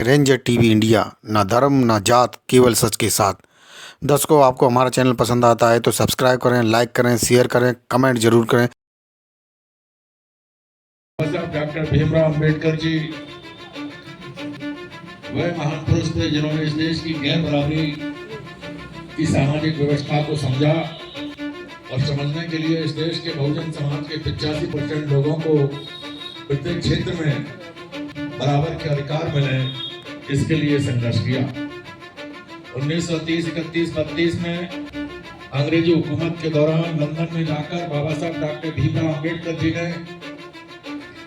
Ranger TV India, ना धर्म ना जात, केवल सच के साथ। दर्शकों, आपको हमारा चैनल पसंद आता है तो सब्सक्राइब करें, लाइक करें, शेयर करें, कमेंट जरूर करें। डॉक्टर भीमराव अंबेडकर जी वह महान पुरुष थे जिन्होंने इस देश की गैर बराबरी की सामाजिक व्यवस्था को समझा और समझने के लिए इस देश के बहुजन समाज के 85% लोगों को प्रत्येक क्षेत्र में बराबर के अधिकार मिले, इसके लिए संघर्ष किया। 1930, 31, 32 में अंग्रेजी हुकूमत के दौरान लंदन में जाकर बाबा साहब डॉक्टर भीमराव अंबेडकर जी ने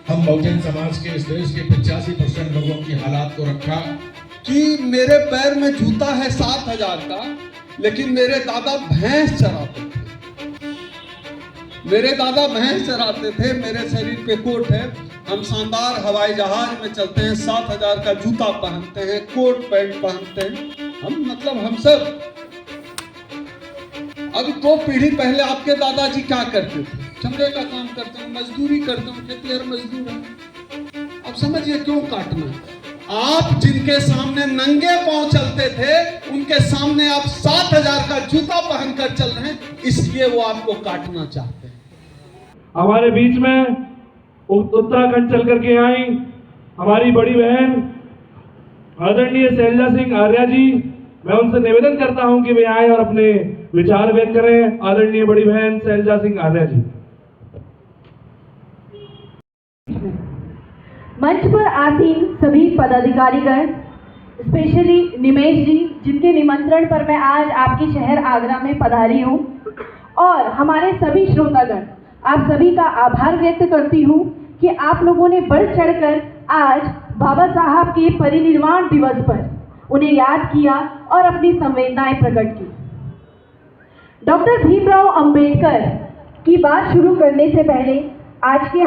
हम बहुजन समाज के इस देश के 85% लोगों की हालात को रखा कि मेरे पैर में जूता है 7,000 का, लेकिन मेरे दादा भैंस चराते थे। मेरे दादा भैंस चराते थे, मेरे शरीर पे कोट है, हम शानदार हवाई जहाज में चलते हैं, 7,000 का जूता पहनते हैं, कोट पैंट पहनते हैं। हम सब अब 2 पीढ़ी पहले आपके दादाजी क्या करते थे? चमड़े का काम करते हैं, मजदूरी करते हैं, खेतीहर मजदूर हैं। अब समझिए क्यों काटना। आप जिनके सामने नंगे पांव चलते थे, उनके सामने आप 7,000 का जूता पहनकर चल रहे हैं, इसलिए वो आपको काटना चाहते हैं। हमारे बीच में उत्तराखंड चल करके आई हमारी बड़ी बहन आदरणीय शैलजा सिंह आर्या जी, मैं उनसे निवेदन करता हूं कि वे आए और अपने विचार व्यक्त करें। आदरणीय बड़ी बहन शैलजा सिंह आर्या जी। मंच पर आसीन सभी पदाधिकारीगण, स्पेशली निमेश जी, जिनके निमंत्रण पर मैं आज आपके शहर आगरा में पधारी हूं, और हमारे सभी श्रोतागण, आप सभी का आभार व्यक्त करती हूं कि आप लोगों ने बढ़ चढ़कर आज बाबा साहब के परिनिर्वाण दिवस पर उन्हें याद किया और अपनी संवेदनाएं प्रकट की। डॉक्टर भीमराव अंबेडकर की बात शुरू करने से पहले आज के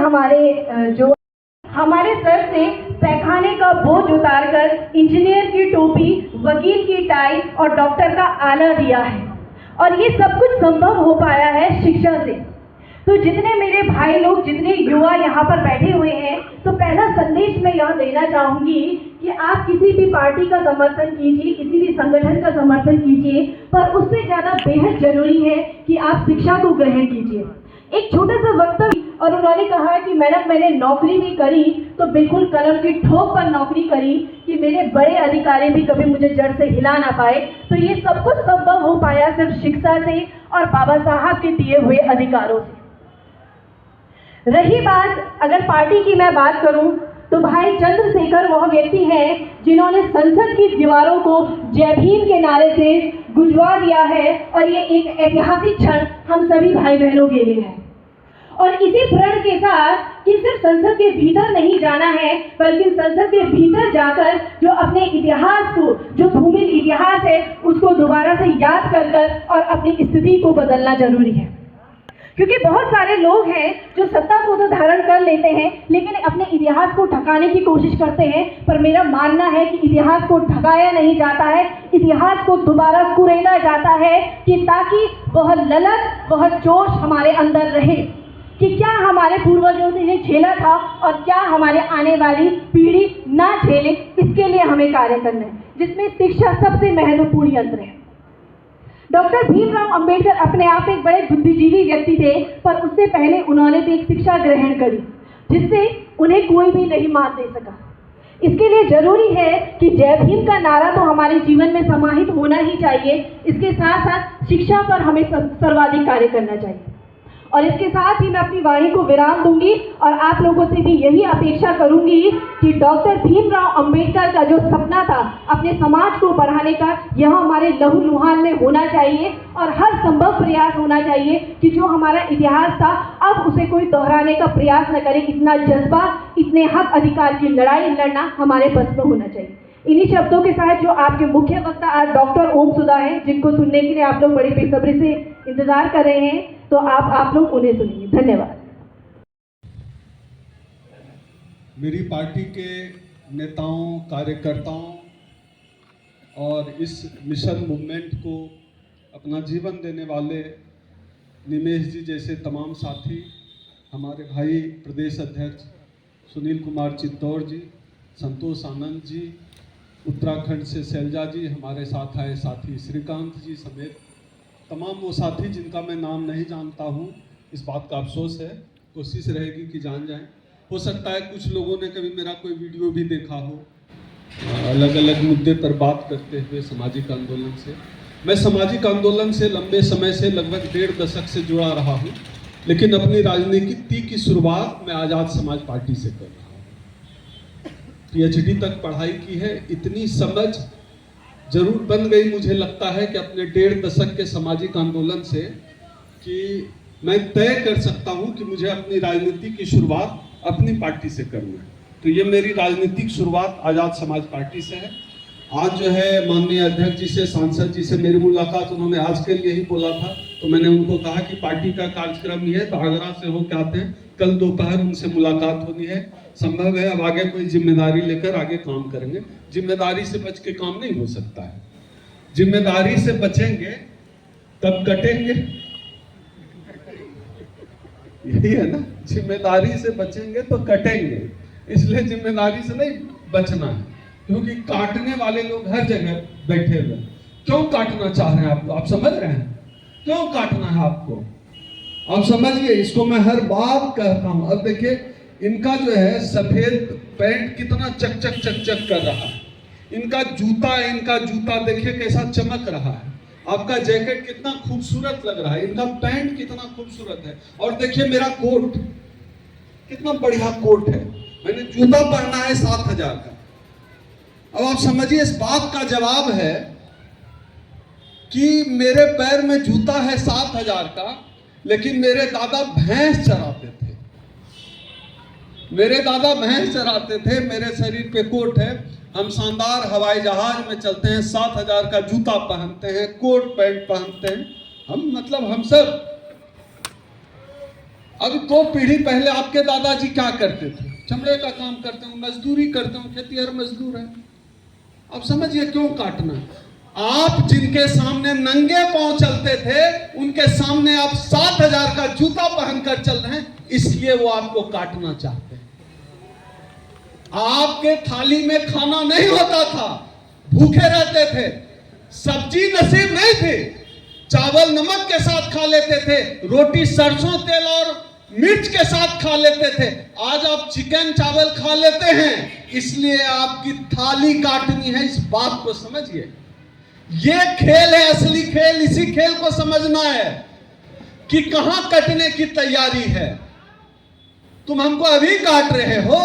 हमारे सर से पैखाने का बोझ उतारकर इंजीनियर की टोपी, वकील की टाई और डॉक्टर का आला दिया है, और ये सब कुछ संभव हो पाया है शिक्षा से। तो जितने मेरे भाई लोग, जितने युवा यहाँ पर बैठे हुए हैं, तो पहला संदेश मैं यह देना चाहूँगी कि आप किसी भी पार्टी का समर्थन कीजिए, किसी भी संगठन का समर्थन कीजिए, पर उससे ज़्यादा बेहद जरूरी है कि आप शिक्षा को ग्रहण कीजिए। एक छोटा सा वक्तव्य, और उन्होंने कहा कि मैडम मैंने नौकरी भी करी तो बिल्कुल कलम की ठोक पर नौकरी करी कि मेरे बड़े अधिकारी भी कभी मुझे जड़ से हिला ना पाए। तो ये सब कुछ संभव हो पाया सिर्फ शिक्षा से और बाबा साहब के दिए हुए अधिकारों से। रही बात अगर पार्टी की मैं बात करूं, तो भाई चंद्रशेखर वह व्यक्ति हैं जिन्होंने संसद की दीवारों को जय भीम के नारे से गुंजवा दिया है, और ये एक ऐतिहासिक क्षण हम सभी भाई बहनों के लिए है। और इसी प्रण के साथ कि सिर्फ संसद के भीतर नहीं जाना है, बल्कि संसद के भीतर जाकर जो अपने इतिहास को, जो भूमि इतिहास है, उसको दोबारा से याद कर और अपनी स्थिति को बदलना जरूरी है। क्योंकि बहुत सारे लोग हैं जो सत्ता को तो धारण कर लेते हैं, लेकिन अपने इतिहास को ढकाने की कोशिश करते हैं। पर मेरा मानना है कि इतिहास को ढकाया नहीं जाता है, इतिहास को दोबारा कुरेदा जाता है, कि ताकि वह ललक, वह जोश हमारे अंदर रहे कि क्या हमारे पूर्वजों ने झेला था और क्या हमारे आने वाली पीढ़ी ना झेले। इसके लिए हमें कार्य करना है, जिसमें शिक्षा सबसे महत्वपूर्ण यंत्र है। डॉक्टर भीमराव अंबेडकर अपने आप एक बड़े बुद्धिजीवी व्यक्ति थे, पर उससे पहले उन्होंने भी एक शिक्षा ग्रहण करी जिससे उन्हें कोई भी नहीं मात दे सका। इसके लिए जरूरी है कि जय भीम का नारा तो हमारे जीवन में समाहित होना ही चाहिए। इसके साथ साथ शिक्षा पर हमें सर्वाधिक कार्य करना चाहिए। और इसके साथ ही मैं अपनी वाणी को विराम दूंगी और आप लोगों से भी यही अपेक्षा करूंगी कि डॉक्टर भीमराव अंबेडकर का जो सपना था अपने समाज को बढ़ाने का, यह हमारे लहू लुहान में होना चाहिए, और हर संभव प्रयास होना चाहिए कि जो हमारा इतिहास था अब उसे कोई दोहराने का प्रयास न करे। इतना जज्बा, इतने हक अधिकार की लड़ाई लड़ना हमारे बस में होना चाहिए। इन्हीं शब्दों के साथ जो आपके मुख्य वक्ता आज डॉक्टर ओम सुधा हैं, जिनको सुनने के लिए आप लोग बड़ी बेसब्री से इंतजार कर रहे हैं, तो आप लोग उन्हें सुनिए। धन्यवाद। मेरी पार्टी के नेताओं, कार्यकर्ताओं और इस मिशन मूवमेंट को अपना जीवन देने वाले निमेश जी जैसे तमाम साथी, हमारे भाई प्रदेश अध्यक्ष सुनील कुमार चित्तौड़ जी, संतोष आनंद जी, उत्तराखंड से शैलजा जी, हमारे साथ आए साथी श्रीकांत जी समेत तमाम वो साथी जिनका मैं नाम नहीं जानता हूँ, इस बात का अफसोस है। कोशिश रहेगी कि जान जाएं। हो सकता है कुछ लोगों ने कभी मेरा कोई वीडियो भी देखा हो, अलग अलग मुद्दे पर बात करते हुए सामाजिक आंदोलन से। मैं सामाजिक आंदोलन से लंबे समय से लगभग 1.5 दशक से जुड़ा रहा हूँ, लेकिन अपनी राजनीति की शुरुआत मैं आज़ाद समाज पार्टी से कर रहा हूँ। PhD तक पढ़ाई की है। इतनी समझ जरूर बन गई मुझे लगता है कि अपने 1.5 दशक के सामाजिक आंदोलन से, कि मैं तय कर सकता हूं कि मुझे अपनी राजनीति की शुरुआत अपनी पार्टी से करना है। तो ये मेरी राजनीतिक शुरुआत आज़ाद समाज पार्टी से है। आज जो है माननीय अध्यक्ष जी से, सांसद जी से मेरी मुलाकात उन्होंने आज के लिए ही बोला था, तो मैंने उनको कहा कि पार्टी का कार्यक्रम ही है, तो आगरा से होकर आते हैं, कल दोपहर उनसे मुलाकात होनी है। संभव है अब आगे कोई जिम्मेदारी लेकर आगे काम करेंगे। जिम्मेदारी से बच के काम नहीं हो सकता है। जिम्मेदारी से बचेंगे तब कटेंगे, यही है ना। जिम्मेदारी से बचेंगे तो कटेंगे, इसलिए जिम्मेदारी से नहीं बचना है, क्योंकि काटने वाले लोग हर जगह बैठे हुए। क्यों काटना चाह रहे हैं आपको? आप समझ रहे हैं क्यों काटना है आपको? आप समझिए, इसको मैं हर बात कहता हूं। अब देखिए, इनका जो है सफेद पैंट कितना चक चक चक चक कर रहा है, इनका जूता देखिए कैसा चमक रहा है, आपका जैकेट कितना खूबसूरत लग रहा है, इनका पैंट कितना खूबसूरत है, और देखिए मेरा कोट कितना बढ़िया कोट है, मैंने जूता पहना है 7,000 का। अब आप समझिए, इस बात का जवाब है कि मेरे पैर में जूता है 7,000 का, लेकिन मेरे दादा भैंस चराते थे। मेरे दादा भैंस चराते थे, मेरे शरीर पे कोट है, हम शानदार हवाई जहाज में चलते हैं, 7,000 का जूता पहनते हैं, कोट पैंट पहनते हैं, हम सब। अब 2 पीढ़ी पहले आपके दादाजी क्या करते थे? चमड़े का काम करते हैं, मजदूरी करते हैं, खेतीहर मजदूर है। अब समझिए क्यों काटना। आप जिनके सामने नंगे पांव चलते थे, उनके सामने आप 7,000 का जूता पहनकर चल रहे हैं, इसलिए वो आपको काटना चाहते हैं। आपके थाली में खाना नहीं होता था, भूखे रहते थे, सब्जी नसीब नहीं थी, चावल नमक के साथ खा लेते थे, रोटी सरसों तेल और मिर्च के साथ खा लेते थे। आज आप चिकन चावल खा लेते हैं, इसलिए आपकी थाली काटनी है। इस बात को समझिए, ये खेल है, असली खेल। इसी खेल को समझना है कि कहां कटने की तैयारी है। तुम हमको अभी काट रहे हो,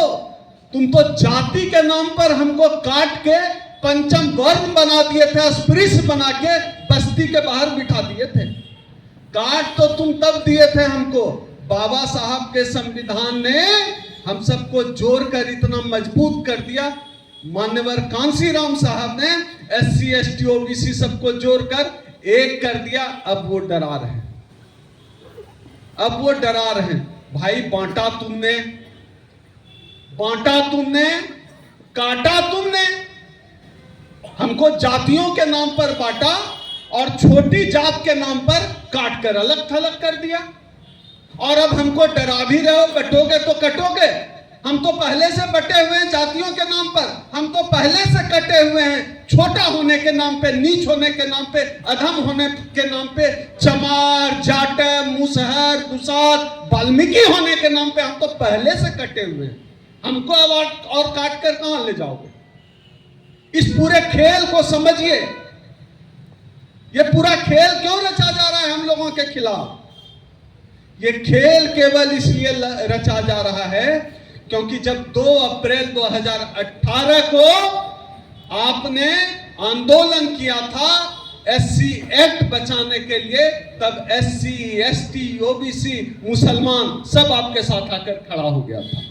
तुम तो जाति के नाम पर हमको काट के पंचम वर्ण बना दिए थे, अस्पृश्य बना के बस्ती के बाहर बिठा दिए थे। काट तो तुम तब दिए थे हमको, बाबा साहब के संविधान ने हम सबको जोड़कर इतना मजबूत कर दिया। मान्यवर कांसीराम साहब ने SC ST OBC सबको जोड़कर एक कर दिया। अब वो डरा रहे हैं, भाई बांटा तुमने, काटा तुमने, हमको जातियों के नाम पर बांटा और छोटी जात के नाम पर काट कर अलग थलग कर दिया। और अब हमको डरा भी रहे हो, कटोगे तो कटोगे। हम तो पहले से बटे हुए हैं जातियों के नाम पर, हम तो पहले से कटे हुए हैं, छोटा होने के नाम पे, नीच होने के नाम पे, अधम होने के नाम पे, चमार, जाट, मुसहर, दुसाद, वाल्मीकि होने के नाम पे हम तो पहले से कटे हुए हैं। हमको अब और काट कर कहां ले जाओगे? इस पूरे खेल को समझिए। ये पूरा खेल क्यों रचा जा रहा है हम लोगों के खिलाफ? ये खेल केवल इसलिए रचा जा रहा है क्योंकि जब 2 अप्रैल 2018 को आपने आंदोलन किया था SC एक्ट बचाने के लिए, तब SC ST OBC मुसलमान सब आपके साथ आकर खड़ा हो गया था,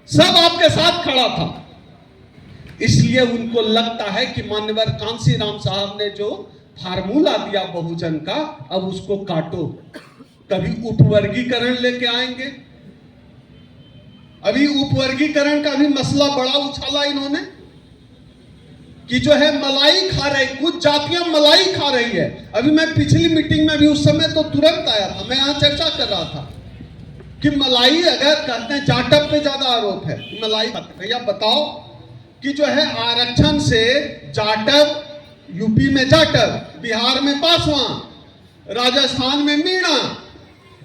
सब आपके साथ खड़ा था। इसलिए उनको लगता है कि मान्यवर कांसीराम साहब ने जो फार्मूला दिया बहुजन का, अब उसको काटो। कभी उपवर्गीकरण लेके आएंगे। अभी उपवर्गीकरण का भी मसला बड़ा उछाला इन्होंने कि जो है मलाई खा रही, कुछ जातियां मलाई खा रही है। अभी मैं पिछली मीटिंग में भी उस समय तो तुरंत आया था, मैं यहां चर्चा कर रहा था कि मलाई, अगर कहते हैं जाटव पे ज्यादा आरोप है, मलाई खाते। भैया बताओ, कि जो है आरक्षण से जाटव, यूपी में जाटव, बिहार में पासवान, राजस्थान में मीणा,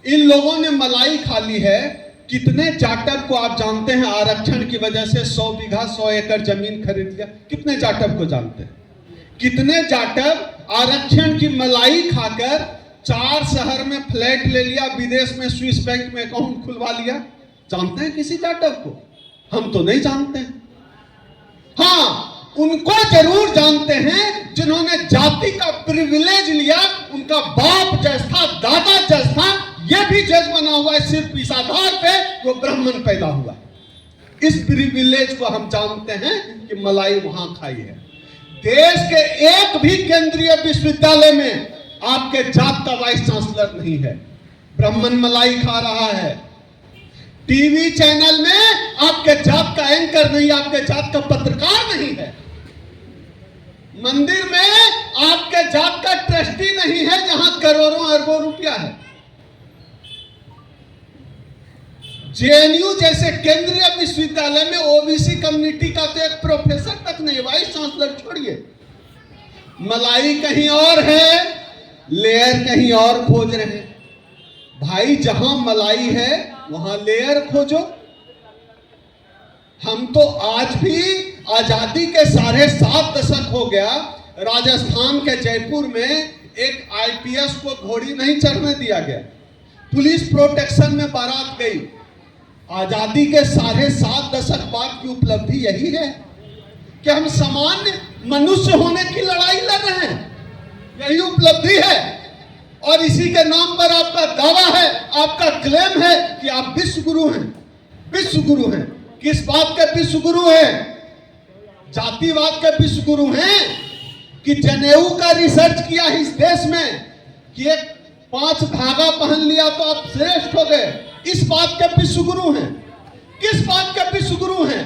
इन लोगों ने मलाई खा ली है। कितने जाटव को आप जानते हैं आरक्षण की वजह से 100 बीघा 100 एकड़ जमीन खरीद लिया? कितने जाटव को जानते हैं? कितने जाटव आरक्षण की मलाई खाकर 4 शहर में फ्लैट ले लिया, विदेश में स्विस बैंक में अकाउंट खुलवा लिया? जानते हैं किसी जाटव को? हम तो नहीं जानते। हाँ, उनको जरूर जानते हैं जिन्होंने जाति का प्रिविलेज लिया। उनका बाप जैसा, दादा जैसा ये भी जज बना हुआ है सिर्फ इस आधार पे वो ब्राह्मण पैदा हुआ। इस प्रिविलेज को हम जानते हैं कि मलाई वहां खाई है। देश के एक भी केंद्रीय विश्वविद्यालय में आपके जात का वाइस चांसलर नहीं है। ब्राह्मण मलाई खा रहा है। टीवी चैनल में आपके जात का एंकर नहीं, आपके जात का पत्रकार नहीं है। मंदिर में आपके जात का ट्रस्टी नहीं है जहां करोड़ों अरबों रुपया है। जेएनयू जैसे केंद्रीय विश्वविद्यालय में ओबीसी कम्युनिटी का तो एक प्रोफेसर तक नहीं, वाइस चांसलर छोड़िए। मलाई कहीं और है, लेयर कहीं और खोज रहे हैं। भाई, जहां मलाई है वहां लेयर खोजो। हम तो आज भी आजादी के 7.5 दशक हो गया, राजस्थान के जयपुर में एक आईपीएस को घोड़ी नहीं चढ़ने दिया गया। पुलिस प्रोटेक्शन में बारात गई। आजादी के 7.5 दशक बाद की उपलब्धि यही है कि हम सामान्य मनुष्य होने की लड़ाई लड़ रहे हैं। यही उपलब्धि है। और इसी के नाम पर आपका दावा है, आपका क्लेम है कि आप विश्व गुरु हैं। विश्व गुरु हैं। किस बात के विश्व गुरु हैं? जातिवाद के विश्व गुरु हैं कि जनेऊ का रिसर्च किया इस देश में कि एक 5 धागा पहन लिया तो आप श्रेष्ठ हो गए। इस बात के विश्व गुरु हैं। किस बात के विश्व गुरु हैं?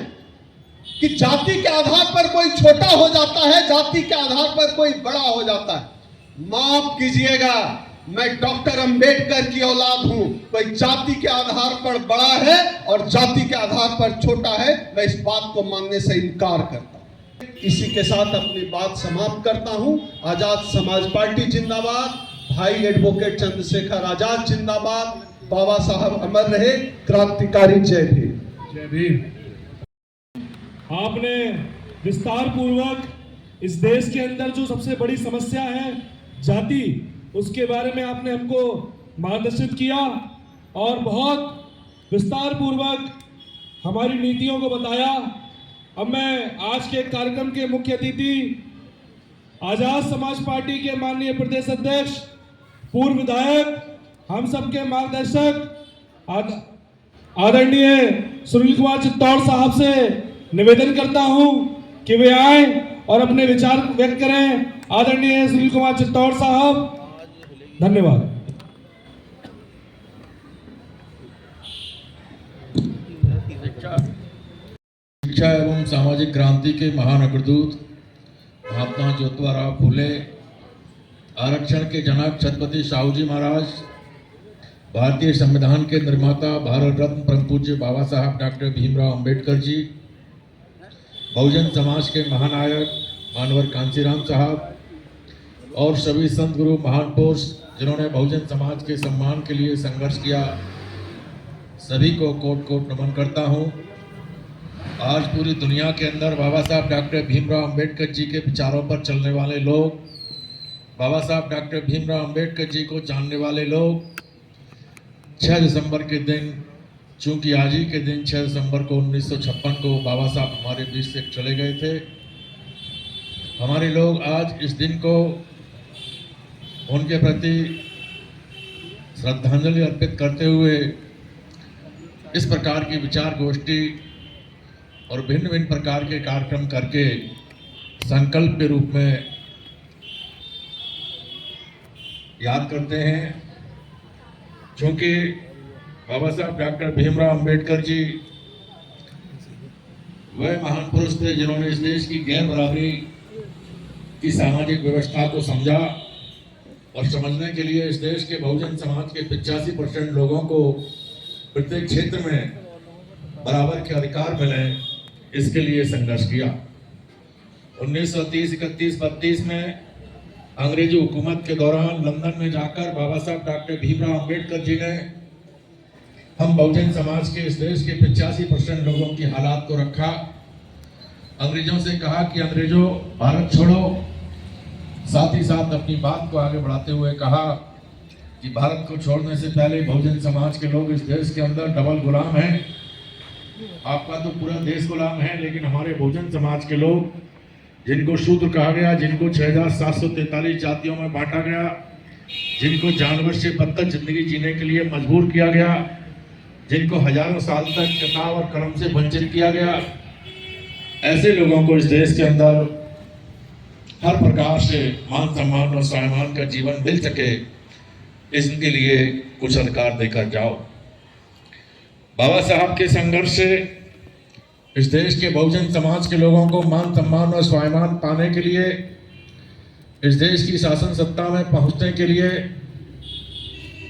कि जाति के आधार पर कोई छोटा हो जाता है, जाति के आधार पर कोई बड़ा हो जाता है। माफ कीजिएगा, मैं डॉक्टर अंबेडकर की औलाद हूं। कोई जाति के आधार पर बड़ा है और जाति के आधार पर छोटा है, मैं इस बात को मानने से इनकार करता हूं। इसी के साथ अपनी बात समाप्त करता हूं। आजाद समाज पार्टी जिंदाबाद, भाई एडवोकेट चंद्रशेखर आजाद जिंदाबाद, बाबा साहब अमर रहे, क्रांतिकारी जय भीम। जय भीम। आपने विस्तार पूर्वक इस देश के अंदर जो सबसे बड़ी समस्या है जाति, उसके बारे में आपने हमको मार्गदर्शित किया और बहुत विस्तार पूर्वक हमारी नीतियों को बताया। अब मैं आज के कार्यक्रम के मुख्य अतिथि आजाद समाज पार्टी के माननीय प्रदेश अध्यक्ष, पूर्व विधायक, हम सबके मार्गदर्शक आदरणीय सुनील कुमार चित्तौड़ साहब से निवेदन करता हूं कि वे आए और अपने विचार व्यक्त करें। आदरणीय सुनील कुमार चित्तौड़ साहब, धन्यवाद। शिक्षा एवं सामाजिक क्रांति के महान अग्रदूत महात्मा ज्योतिराव फूले, आरक्षण के जनक छत्रपति शाहू जी महाराज, भारतीय संविधान के निर्माता भारत रत्न परम पूज्य बाबा साहब डॉक्टर भीमराव अंबेडकर जी, बहुजन समाज के महानायक मानवर कांसीराम साहब और सभी संत गुरु महान पुरुष जिन्होंने बहुजन समाज के सम्मान के लिए संघर्ष किया, सभी को कोट कोट नमन करता हूं। आज पूरी दुनिया के अंदर बाबा साहब डॉक्टर भीमराव अंबेडकर जी के विचारों पर चलने वाले लोग, बाबा साहब डॉक्टर भीमराव अंबेडकर जी को जानने वाले लोग 6 दिसंबर के दिन, चूंकि आज ही के दिन 6 दिसंबर को 1956 को बाबा साहब हमारे बीच से चले गए थे, हमारे लोग आज इस दिन को उनके प्रति श्रद्धांजलि अर्पित करते हुए इस प्रकार की विचार गोष्ठी और भिन्न भिन्न प्रकार के कार्यक्रम करके संकल्प के रूप में याद करते हैं। क्योंकि बाबा साहब डॉक्टर भीमराव अंबेडकर जी वह महान पुरुष थे जिन्होंने इस देश की गैर बराबरी की सामाजिक व्यवस्था को समझा और समझने के लिए इस देश के बहुजन समाज के 85% लोगों को प्रत्येक क्षेत्र में बराबर के अधिकार मिले, इसके लिए संघर्ष किया। 1930, 31, 32 में अंग्रेजी हुकूमत के दौरान लंदन में जाकर बाबा साहब डॉक्टर भीमराव अंबेडकर जी ने हम बहुजन समाज के इस देश के 85% लोगों की हालात को रखा। अंग्रेजों से कहा कि अंग्रेजों भारत छोड़ो, साथ ही साथ अपनी बात को आगे बढ़ाते हुए कहा कि भारत को छोड़ने से पहले बहुजन समाज के लोग इस देश के अंदर डबल गुलाम हैं। आपका तो पूरा देश गुलाम है, लेकिन हमारे बहुजन समाज के लोग, जिनको शूद्र कहा गया, जिनको 6743 जातियों में बांटा गया, जिनको जानवर से बदतर जिंदगी जीने के लिए मजबूर किया गया, जिनको हजारों साल तक किताब और कलम से वंचित किया गया, ऐसे लोगों को इस देश के अंदर हर प्रकार से मान सम्मान और स्वाभिमान का जीवन मिल सके, इसके लिए कुछ अधिकार देकर जाओ। बाबा साहब के संघर्ष से इस देश के बहुजन समाज के लोगों को मान सम्मान और स्वाभिमान पाने के लिए, इस देश की शासन सत्ता में पहुंचने के लिए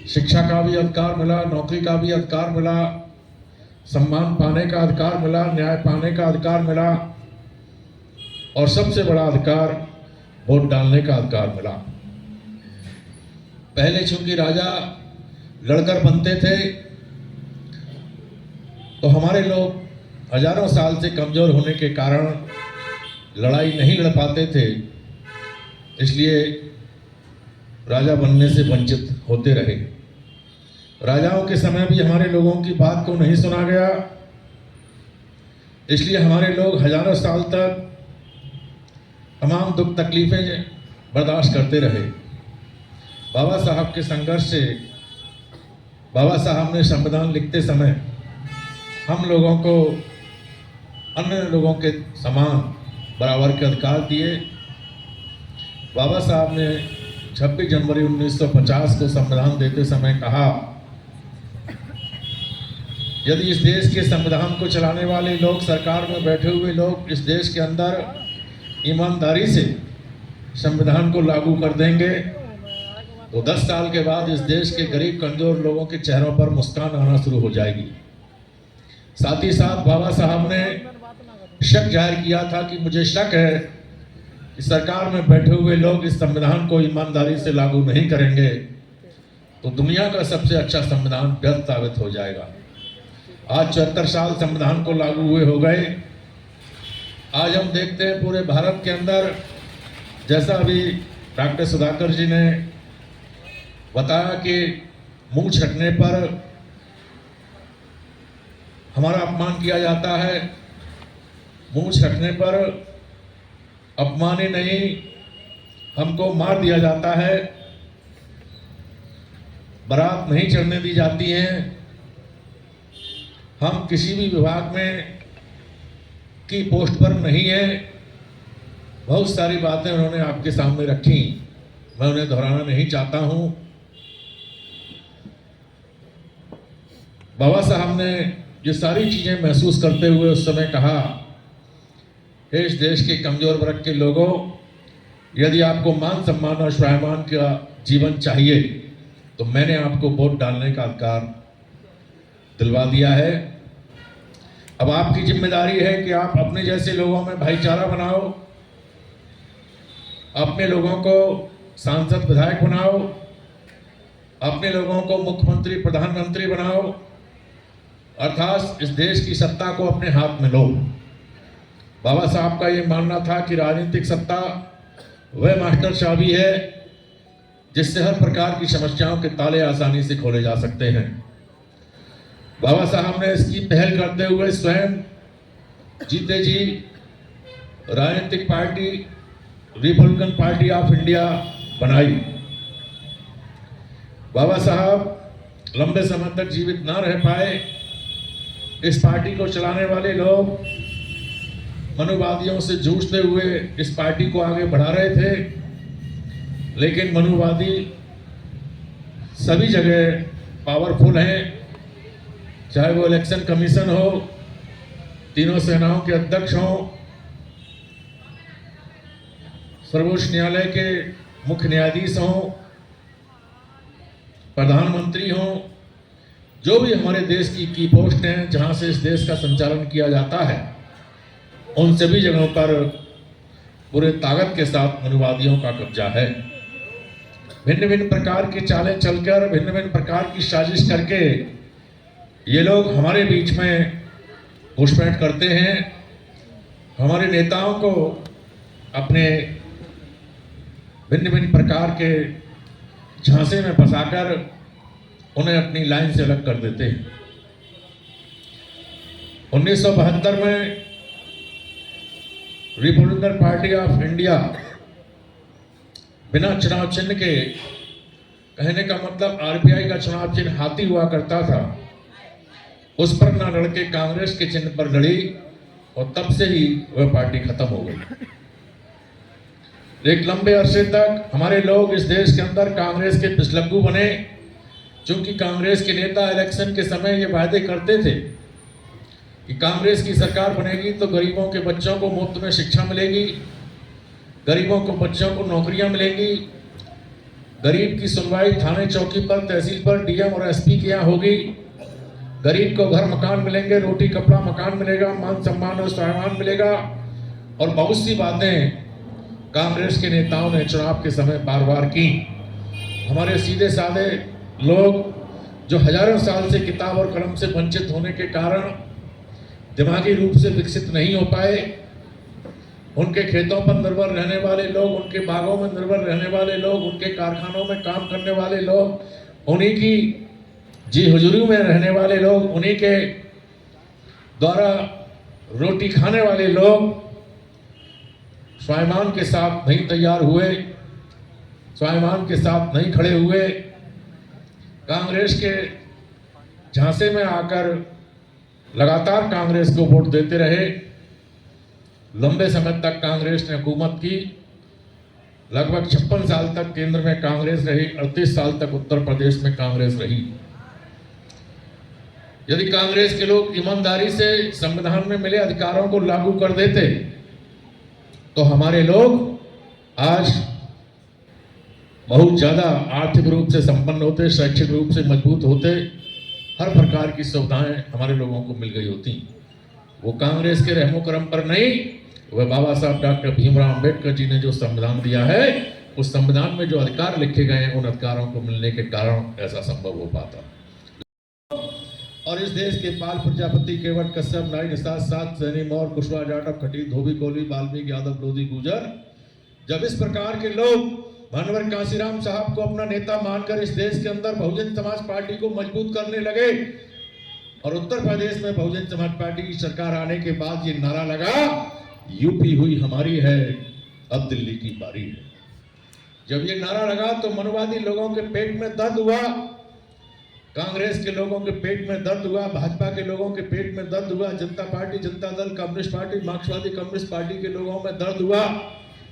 शिक्षा का भी अधिकार मिला, नौकरी का भी अधिकार मिला, सम्मान पाने का अधिकार मिला, न्याय पाने का अधिकार मिला, और सबसे बड़ा अधिकार वोट डालने का अधिकार मिला। पहले चूंकि राजा लड़कर बनते थे, तो हमारे लोग हजारों साल से कमजोर होने के कारण लड़ाई नहीं लड़ पाते थे, इसलिए राजा बनने से वंचित होते रहे। राजाओं के समय भी हमारे लोगों की बात को नहीं सुना गया, इसलिए हमारे लोग हजारों साल तक तमाम दुख तकलीफें बर्दाश्त करते रहे। बाबा साहब के संघर्ष से बाबा साहब ने संविधान लिखते समय हम लोगों को अन्य लोगों के समान बराबर के अधिकार दिए। बाबा साहब ने 26 जनवरी 1950 को संविधान देते समय कहा, यदि इस देश के संविधान को चलाने वाले लोग, सरकार में बैठे हुए लोग इस देश के अंदर ईमानदारी से संविधान को लागू कर देंगे, तो 10 साल के बाद इस देश के गरीब कमजोर लोगों के चेहरों पर मुस्कान आना शुरू हो जाएगी। साथ ही साथ बाबा साहब ने शक जाहिर किया था कि मुझे शक है कि सरकार में बैठे हुए लोग इस संविधान को ईमानदारी से लागू नहीं करेंगे, तो दुनिया का सबसे अच्छा संविधान व्यर्थ साबित हो जाएगा। आज 74 साल संविधान को लागू हुए हो गए। आज हम देखते हैं पूरे भारत के अंदर, जैसा अभी डॉक्टर सुधाकर जी ने बताया कि मुंह छकने पर हमारा अपमान किया जाता है, मुंह छकने पर अपमान ही नहीं, हमको मार दिया जाता है, बारात नहीं चढ़ने दी जाती है, हम किसी भी विभाग में की पोस्ट पर नहीं है। बहुत सारी बातें उन्होंने आपके सामने रखी, मैं उन्हें दोहराना नहीं चाहता हूं। बाबा साहब ने ये सारी चीजें महसूस करते हुए उस समय कहा, हे इस देश के कमजोर वर्ग के लोगों, यदि आपको मान सम्मान और स्वाभिमान का जीवन चाहिए, तो मैंने आपको वोट डालने का अधिकार दिलवा दिया है। अब आपकी जिम्मेदारी है कि आप अपने जैसे लोगों में भाईचारा बनाओ, अपने लोगों को सांसद विधायक बनाओ, अपने लोगों को मुख्यमंत्री प्रधानमंत्री बनाओ, अर्थात इस देश की सत्ता को अपने हाथ में लो। बाबा साहब का ये मानना था कि राजनीतिक सत्ता वह मास्टर चाबी है जिससे हर प्रकार की समस्याओं के ताले आसानी से खोले जा सकते हैं। बाबा साहब ने इसकी पहल करते हुए स्वयं जीते जी राजनीतिक party Republican party of India बनाई। बाबा साहब लंबे समय तक जीवित ना रह पाए। इस पार्टी को चलाने वाले लोग मनुवादियों से जूझते हुए इस पार्टी को आगे बढ़ा रहे थे, लेकिन मनुवादी सभी जगह पावरफुल हैं, चाहे वो इलेक्शन कमीशन हो, तीनों सेनाओं के अध्यक्ष हों, सर्वोच्च न्यायालय के मुख्य न्यायाधीश हों, प्रधानमंत्री हों, जो भी हमारे देश की पोस्ट हैं जहां से इस देश का संचालन किया जाता है, उन सभी जगहों पर पूरे ताकत के साथ मनुवादियों का कब्जा है। भिन्न भिन्न प्रकार की चालें चलकर, भिन्न भिन्न प्रकार की साजिश करके ये लोग हमारे बीच में घुसपैठ करते हैं। हमारे नेताओं को अपने भिन्न भिन्न प्रकार के झांसे में फंसाकर उन्हें अपनी लाइन से अलग कर देते हैं। 1972 में रिपब्लिकन पार्टी ऑफ इंडिया बिना चुनाव चिन्ह के, कहने का मतलब आरपीआई का चुनाव चिन्ह हाथी हुआ करता था, उस पर न लड़ के कांग्रेस के चिन्ह पर लड़ी और तब से ही वह पार्टी खत्म हो गई। एक लंबे अरसे तक हमारे लोग इस देश के अंदर कांग्रेस के पिछलग्गू बने, क्योंकि कांग्रेस के नेता इलेक्शन के समय ये वायदे करते थे कि कांग्रेस की सरकार बनेगी तो गरीबों के बच्चों को मुफ्त में शिक्षा मिलेगी, गरीबों को बच्चों को नौकरियां मिलेंगी, गरीब की सुनवाई थाने चौकी पर, तहसील पर, डीएम और एसपी के यहाँ होगी, गरीब को घर मकान मिलेंगे, रोटी कपड़ा मकान मिलेगा, मान सम्मान और स्वाभिमान मिलेगा। और बहुत सी बातें कांग्रेस के नेताओं ने चुनाव के समय बार बार की। हमारे सीधे साधे लोग जो हजारों साल से किताब और कलम से वंचित होने के कारण दिमागी रूप से विकसित नहीं हो पाए, उनके खेतों पर निर्भर रहने वाले लोग, उनके बागों में निर्भर रहने वाले लोग, उनके कारखानों में काम करने वाले लोग, उन्हीं की जी हुजूरी में रहने वाले लोग, उन्हीं के द्वारा रोटी खाने वाले लोग स्वाभिमान के साथ नहीं तैयार हुए, स्वाभिमान के साथ नहीं खड़े हुए। कांग्रेस के झांसे में आकर लगातार कांग्रेस को वोट देते रहे। लंबे समय तक कांग्रेस ने हुकूमत की, लगभग 56 साल तक केंद्र में कांग्रेस रही, 38 साल तक उत्तर प्रदेश में कांग्रेस रही। यदि कांग्रेस के लोग ईमानदारी से संविधान में मिले अधिकारों को लागू कर देते तो हमारे लोग आज बहुत ज्यादा आर्थिक रूप से संपन्न होते, शैक्षिक रूप से मजबूत होते, हर प्रकार की सुविधाएं हमारे लोगों को मिल गई होती। वो कांग्रेस के रहमो करम पर नहीं, वह बाबा साहब डॉक्टर भीमराव अंबेडकर जी ने जो संविधान दिया है, उस संविधान में जो अधिकार लिखे गए हैं, उन अधिकारों को मिलने के कारण ऐसा संभव हो पाता। और इस देश के पाल प्रजापति, केवट, कश्यप, नाई, निषाद, सात, सैनी, मौर्य, कुशवाहा, जाटव, खटीक, धोबी, कोहली, वाल्मीकि, यादव, लोधी, गुर्जर, जब इस प्रकार के लोग मानवर कांशीराम साहब को अपना नेता मानकर इस देश के अंदर बहुजन समाज पार्टी को मजबूत करने लगे और उत्तर प्रदेश में बहुजन समाज पार्टी की सरकार आने के बाद ये नारा लगा, यूपी हुई हमारी है, अब दिल्ली की बारी है। जब ये नारा लगा तो मनुवादी लोगों के पेट में दर्द हुआ, कांग्रेस के लोगों के पेट में दर्द हुआ, भाजपा के लोगों के पेट में दर्द हुआ, जनता party, Janata Dal, communist party, मार्क्सवादी कम्युनिस्ट पार्टी के लोगों में दर्द हुआ,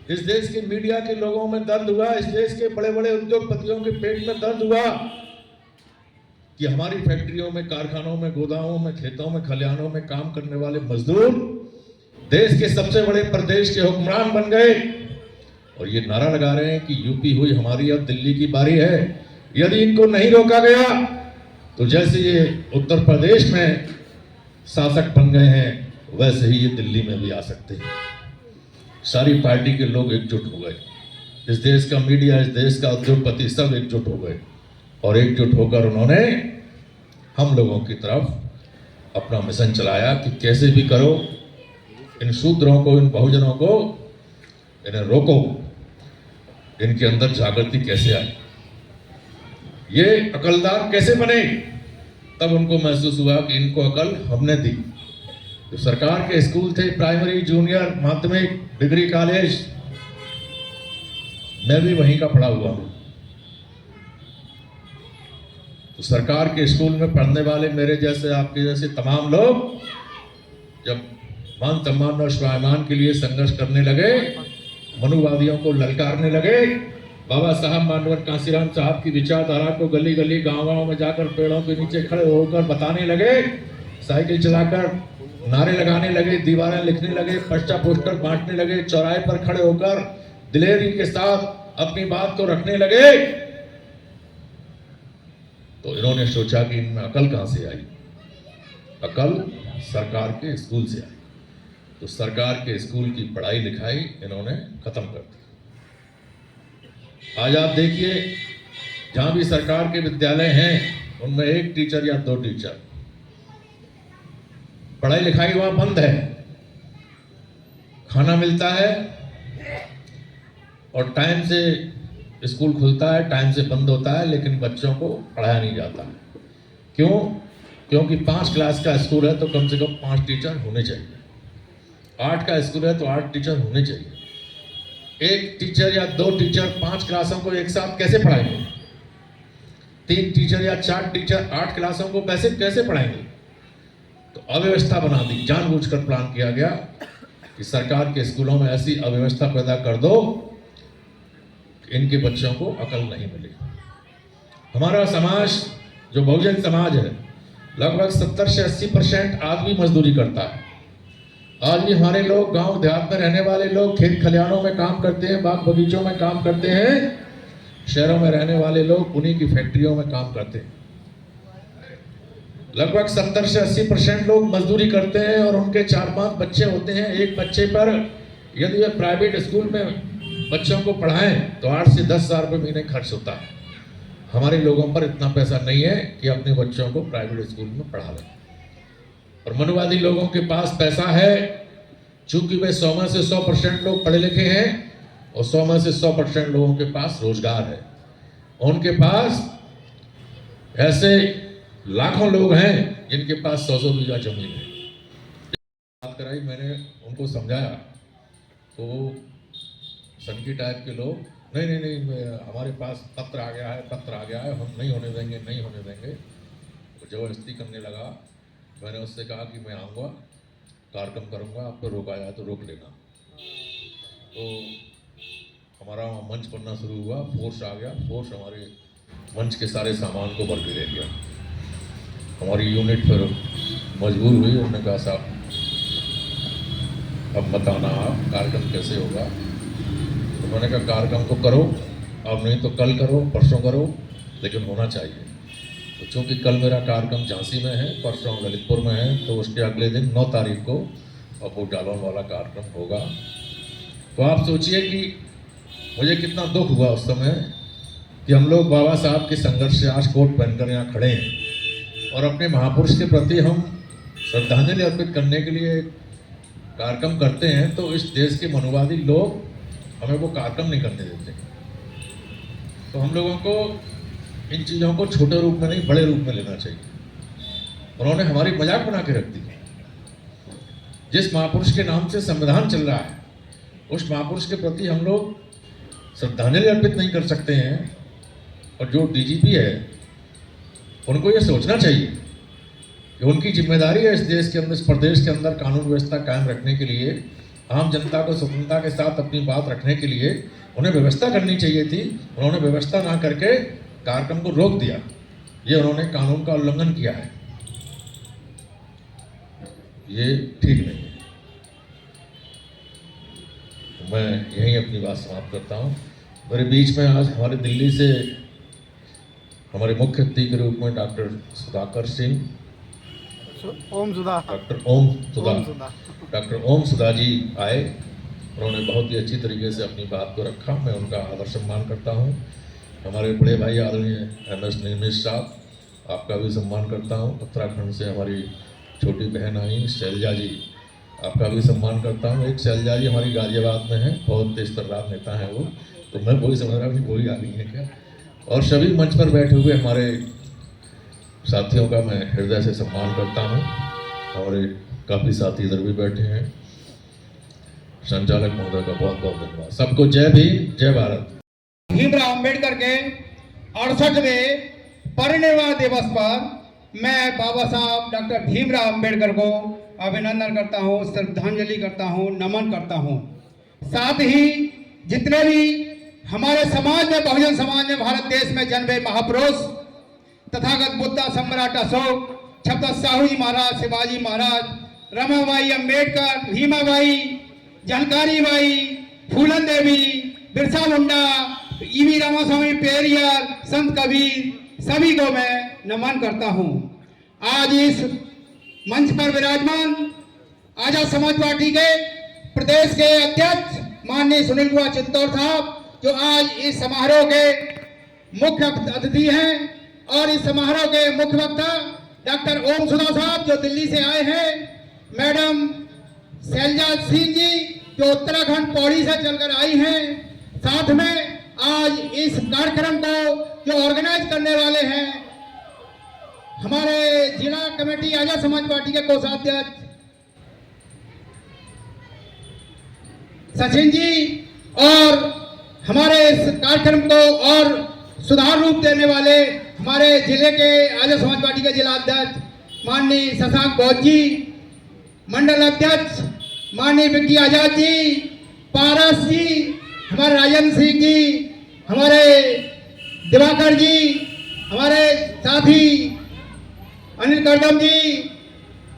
इस देश के मीडिया के लोगों में दर्द हुआ, इस देश के बड़े बड़े उद्योगपतियों के पेट में दर्द हुआ कि हमारी फैक्ट्रियों में, कारखानों में, गोदामों में, खेतों में, खलिहानों में काम करने वाले मजदूर देश के सबसे बड़े प्रदेश के हुक्मरान बन गए और ये नारा लगा रहे हैं कि यूपी हुई हमारी, अब दिल्ली की बारी है। यदि इनको नहीं रोका गया तो जैसे ये उत्तर प्रदेश में शासक बन गए हैं, वैसे ही ये दिल्ली में भी आ सकते हैं। सारी पार्टी के लोग एकजुट हो गए, इस देश का मीडिया, इस देश का उद्योगपति सब एकजुट हो गए और एकजुट होकर उन्होंने हम लोगों की तरफ अपना मिशन चलाया कि कैसे भी करो, इन शूद्रों को, इन बहुजनों को, इन्हें रोको, इनके अंदर जागृति कैसे आए, ये अकलदार कैसे बने। तब उनको महसूस हुआ कि इनको अकल हमने दी। जो सरकार के स्कूल थे, प्राइमरी, जूनियर, माध्यमिक, डिग्री कॉलेज, मैं भी वहीं का पढ़ा हुआ हूं। तो सरकार के स्कूल में पढ़ने वाले मेरे जैसे, आपके जैसे तमाम लोग जब मान सम्मान और स्वाभिमान के लिए संघर्ष करने लगे, मनुवादियों को ललकारने लगे, बाबा साहब मानवर कांशीराम साहब की विचारधारा को गली गली, गांव गांव में जाकर पेड़ों के नीचे खड़े होकर बताने लगे, साइकिल चलाकर नारे लगाने लगे, दीवारें लिखने लगे, पर्चा पोस्टर बांटने लगे, चौराहे पर खड़े होकर दिलेरी के साथ अपनी बात को रखने लगे, तो इन्होंने सोचा कि इनमें अकल कहां से आई। अकल सरकार के स्कूल से आई। तो सरकार के स्कूल की पढ़ाई लिखाई इन्होंने खत्म कर दी। आज आप देखिए, जहां भी सरकार के विद्यालय हैं उनमें एक टीचर या 2 टीचर, पढ़ाई लिखाई वहां बंद है। खाना मिलता है और टाइम से स्कूल खुलता है, टाइम से बंद होता है, लेकिन बच्चों को पढ़ाया नहीं जाता। क्यों? क्योंकि 5 क्लास का स्कूल है तो कम से कम 5 टीचर होने चाहिए। 8 का स्कूल है तो 8 टीचर होने चाहिए। एक टीचर या 2 टीचर 5 क्लासों को एक साथ कैसे पढ़ाएंगे? 3 टीचर या 4 टीचर 8 क्लासों को कैसे पढ़ाएंगे? तो अव्यवस्था बना दी, जानबूझकर प्लान किया गया कि सरकार के स्कूलों में ऐसी अव्यवस्था पैदा कर दो कि इनके बच्चों को अकल नहीं मिले। हमारा समाज जो बहुजन समाज है, लगभग 70 से 80% आज भी मजदूरी करता है। आज भी हमारे लोग, गांव देहात में रहने वाले लोग खेत खलिहानों में काम करते हैं, बाग बगीचों में काम करते हैं। शहरों में रहने वाले लोग उन्हीं की फैक्ट्रियों में काम करते हैं। लगभग 70 से 80% लोग मजदूरी करते हैं और उनके 4-5 बच्चे होते हैं। एक बच्चे पर यदि वे प्राइवेट स्कूल में बच्चों को पढ़ाएं तो 8 से 10 हज़ार रुपये महीने खर्च होता है। हमारे लोगों पर इतना पैसा नहीं है कि अपने बच्चों को प्राइवेट स्कूल में पढ़ा लें। और मनुवादी लोगों के पास पैसा है, चूंकि वे 100 में से 100% लोग पढ़े लिखे हैं और 100 में से 100% लोगों के पास रोजगार है। उनके पास ऐसे लाखों लोग हैं जिनके पास 100-100 बीघा जमीन है। बात कराई, मैंने उनको समझाया तो सनकी टाइप के लोग, नहीं, हमारे पास पत्र आ गया है, हम नहीं होने देंगे। तो जबरदस्ती करने लगा। मैंने उससे कहा कि मैं आऊँगा, कार्यक्रम करूँगा, आपको रोका जाए तो रोक लेना। तो हमारा मंच बनना शुरू हुआ, फोर्स आ गया। फोर्स हमारे मंच के सारे सामान को भर के ले गया। हमारी यूनिट फिर मजबूर हुई। उन्होंने कहा साहब अब बताना आप कार्यक्रम कैसे होगा। तो मैंने कहा कार्यक्रम तो करो, अब नहीं तो कल करो, परसों करो, लेकिन होना चाहिए। तो चूँकि कल मेरा कार्यक्रम झांसी में है, परसों ललितपुर में है, तो उसके अगले दिन 9 तारीख को वोट डालने वाला कार्यक्रम होगा। तो आप सोचिए कि मुझे कितना दुख हुआ उस समय कि हम लोग बाबा साहब के संघर्ष से आज कोट पहनकर यहाँ खड़े हैं और अपने महापुरुष के प्रति हम श्रद्धांजलि अर्पित करने के लिए कार्यक्रम करते हैं, तो इस देश के मनुवादी लोग हमें वो कार्यक्रम नहीं करने देते। तो हम लोगों को इन चीज़ों को छोटे रूप में नहीं, बड़े रूप में लेना चाहिए। उन्होंने हमारी मजाक बना के रख दी। जिस महापुरुष के नाम से संविधान चल रहा है, उस महापुरुष के प्रति हम लोग श्रद्धांजलि अर्पित नहीं कर सकते हैं। और जो डीजीपी है, उनको ये सोचना चाहिए कि उनकी जिम्मेदारी है इस देश के अंदर, इस प्रदेश के अंदर कानून व्यवस्था कायम रखने के लिए, आम जनता को स्वतंत्रता के साथ अपनी बात रखने के लिए उन्हें व्यवस्था करनी चाहिए थी। उन्होंने व्यवस्था ना करके कार्यक्रम को रोक दिया। ये उन्होंने कानून का उल्लंघन किया है, ये ठीक नहीं है। मैं यहीं अपनी बात समाप्त करता हूँ। मेरे बीच में आज हमारे दिल्ली से हमारे मुख्य अतिथि के रूप में डॉक्टर सुधाकर सिंह, डॉक्टर ओम सुधा जी आए। उन्होंने बहुत ही अच्छी तरीके से अपनी बात को रखा। मैं उनका आदर सम्मान करता हूँ। हमारे बड़े भाई आदरणीय MS निमिष साहब, आपका भी सम्मान करता हूँ। उत्तराखंड से हमारी छोटी बहन आई शैलजा जी, आपका भी सम्मान करता हूँ। एक शैलजा जी हमारी गाजियाबाद में है, बहुत तेज तर्रार नेता हैं वो, तो मैं वही समझ रहा हूँ कि वही आ गई है क्या। और सभी मंच पर बैठे हुए हमारे साथियों का मैं हृदय से सम्मान करता हूँ। हमारे काफ़ी साथी इधर भी बैठे हैं। संचालक महोदय का बहुत बहुत धन्यवाद। सबको जय भीम, जय भारत। भीमराव अंबेडकर के 68वें परिनिर्वाण दिवस पर मैं बाबा साहब डॉक्टर भीमराव अंबेडकर को अभिनंदन करता हूँ, श्रद्धांजलि करता हूँ, नमन करता हूँ। साथ ही जितने भी हमारे समाज में, बहुजन समाज में, भारत देश में जन्मे महापुरुष तथागत बुद्धा, सम्राट अशोक, छत्रपति साहू जी महाराज, शिवाजी महाराज, रमाबाई अंबेडकर, भीमाबाई, जानकारी बाई, फूलन देवी, बिरसा मुंडा, ईवी रामास्वामी पेरियार, संत कबीर, सभी को मैं नमन करता हूँ। आज इस मंच पर विराजमान आजाद समाज पार्टी के प्रदेश के अध्यक्ष माननीय सुनील कुमार चित्तौड़ साहब, जो आज इस समारोह के मुख्य अतिथि हैं, और इस समारोह के मुख्य वक्ता डॉक्टर ओम सुधा साहब जो दिल्ली से आए हैं, मैडम शैलजा सिंह जी जो उत्तराखंड पौड़ी से चलकर आई हैं, साथ में आज इस कार्यक्रम को जो ऑर्गेनाइज करने वाले हैं हमारे जिला कमेटी आजाद समाज पार्टी के कोषाध्यक्ष सचिन जी, और हमारे इस कार्यक्रम को और सुधार रूप देने वाले हमारे जिले के आजाद समाज पार्टी के जिला अध्यक्ष माननीय शशांक बौद्ध जी, मंडल अध्यक्ष माननीय विक्की आजाद जी, पारस जी, हमारे राजन सिंह जी, हमारे दिवाकर जी, हमारे साथी अनिल करदम जी,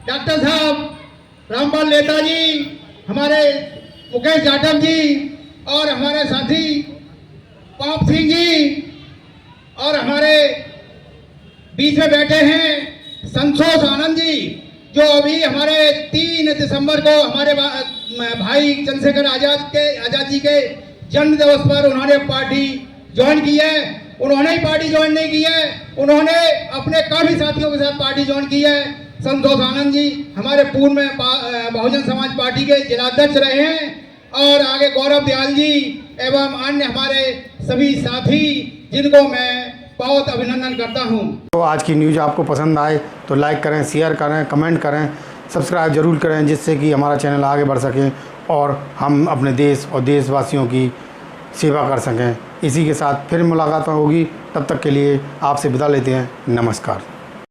डॉक्टर साहब रामपाल नेता जी, हमारे मुकेश जाटव जी, और हमारे साथी पाप सिंह जी, और हमारे बीच में बैठे हैं संतोष आनंद जी, जो अभी हमारे 3 दिसंबर को हमारे भाई चंद्रशेखर आजाद जी के जन्म दिवस पर उन्होंने पार्टी ज्वाइन की है। उन्होंने ही पार्टी ज्वाइन नहीं की है, उन्होंने अपने काफी साथियों के साथ पार्टी ज्वाइन की है। संतोष आनंद जी हमारे पूर्व में बहुजन समाज पार्टी के जिलाध्यक्ष रहे हैं, और आगे गौरव दयाल जी एवं अन्य हमारे सभी साथी जिनको मैं बहुत अभिनंदन करता हूं। तो आज की न्यूज़ आपको पसंद आए तो लाइक करें, शेयर करें, कमेंट करें, सब्सक्राइब जरूर करें, जिससे कि हमारा चैनल आगे बढ़ सके और हम अपने देश और देशवासियों की सेवा कर सकें। इसी के साथ फिर मुलाकात होगी, तब तक के लिए आपसे विदा लेते हैं। नमस्कार।